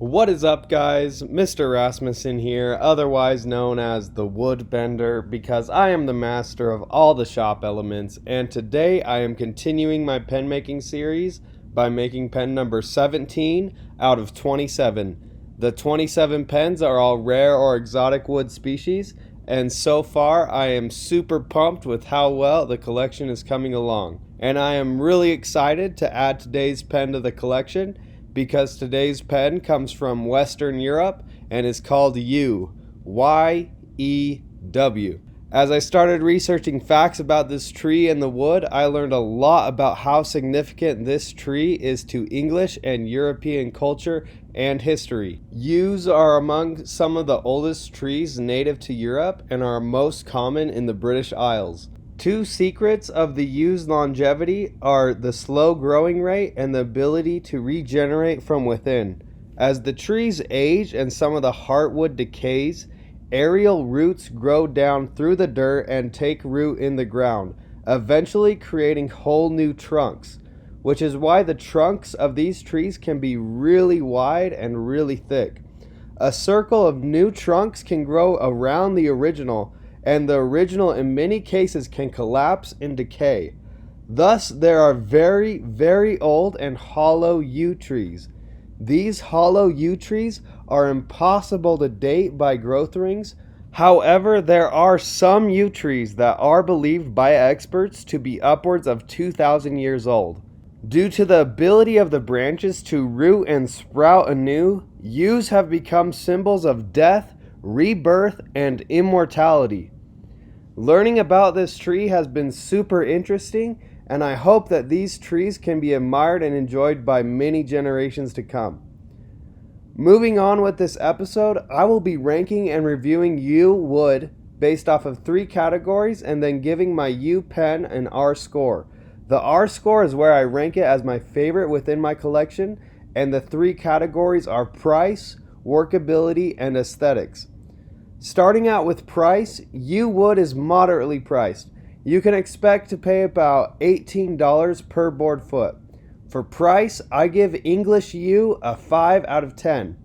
What is up, guys? Mr. Rasmussen here, otherwise known as the Woodbender, because I am the master of all the shop elements, and today I am continuing my pen making series by making pen number 17 out of 27. The 27 pens are all rare or exotic wood species, and so far I am super pumped with how well the collection is coming along. And I am really excited to add today's pen to the collection, because today's pen comes from Western Europe and is called Yew, Y-E-W. As I started researching facts about this tree and the wood, I learned a lot about how significant this tree is to English and European culture and history. Yews are among some of the oldest trees native to Europe and are most common in the British Isles. Two secrets of the yew's longevity are the slow growing rate and the ability to regenerate from within. As the trees age and some of the heartwood decays, aerial roots grow down through the dirt and take root in the ground, eventually creating whole new trunks, which is why the trunks of these trees can be really wide and really thick. A circle of new trunks can grow around the original, and the original in many cases can collapse and decay. Thus, there are very, very old and hollow yew trees. These hollow yew trees are impossible to date by growth rings. However, there are some yew trees that are believed by experts to be upwards of 2,000 years old. Due to the ability of the branches to root and sprout anew, yews have become symbols of death, rebirth, and immortality. Learning about this tree has been super interesting, and I hope that these trees can be admired and enjoyed by many generations to come. Moving on with this episode, I will be ranking and reviewing yew wood based off of 3 categories and then giving my yew pen an R score. The R score is where I rank it as my favorite within my collection, and the 3 categories are price, workability, and aesthetics. Starting out with price, yew wood is moderately priced. You can expect to pay about $18 per board foot. For price, I give English Yew a 5 out of 10.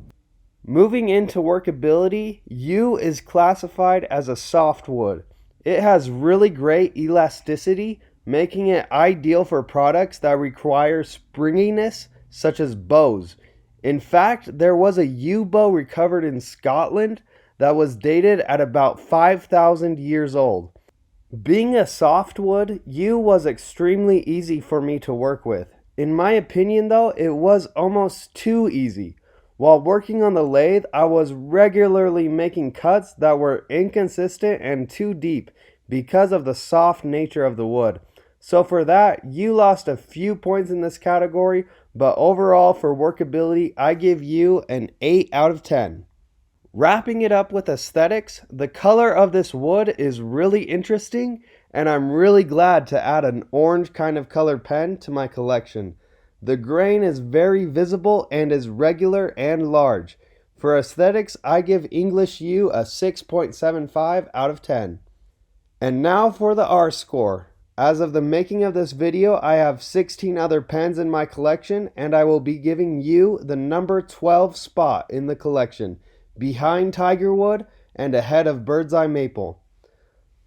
Moving into workability, yew is classified as a softwood. It has really great elasticity, making it ideal for products that require springiness, such as bows. In fact, there was a yew bow recovered in Scotland that was dated at about 5,000 years old. Being a softwood, yew was extremely easy for me to work with. In my opinion though, it was almost too easy. While working on the lathe, I was regularly making cuts that were inconsistent and too deep because of the soft nature of the wood. So for that, yew lost a few points in this category, but overall for workability, I give yew an 8 out of 10. Wrapping it up with aesthetics, the color of this wood is really interesting, and I'm really glad to add an orange kind of color pen to my collection. The grain is very visible and is regular and large. For aesthetics, I give English Yew a 6.75 out of 10. And now for the R score. As of the making of this video, I have 16 other pens in my collection, and I will be giving Yew the number 12 spot in the collection, behind Tigerwood and ahead of Bird's Eye Maple.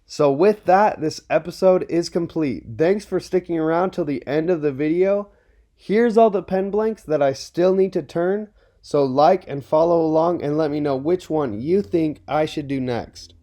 So with that, this episode is complete. Thanks for sticking around till the end of the video. Here's all the pen blanks that I still need to turn, so like and follow along and let me know which one you think I should do next.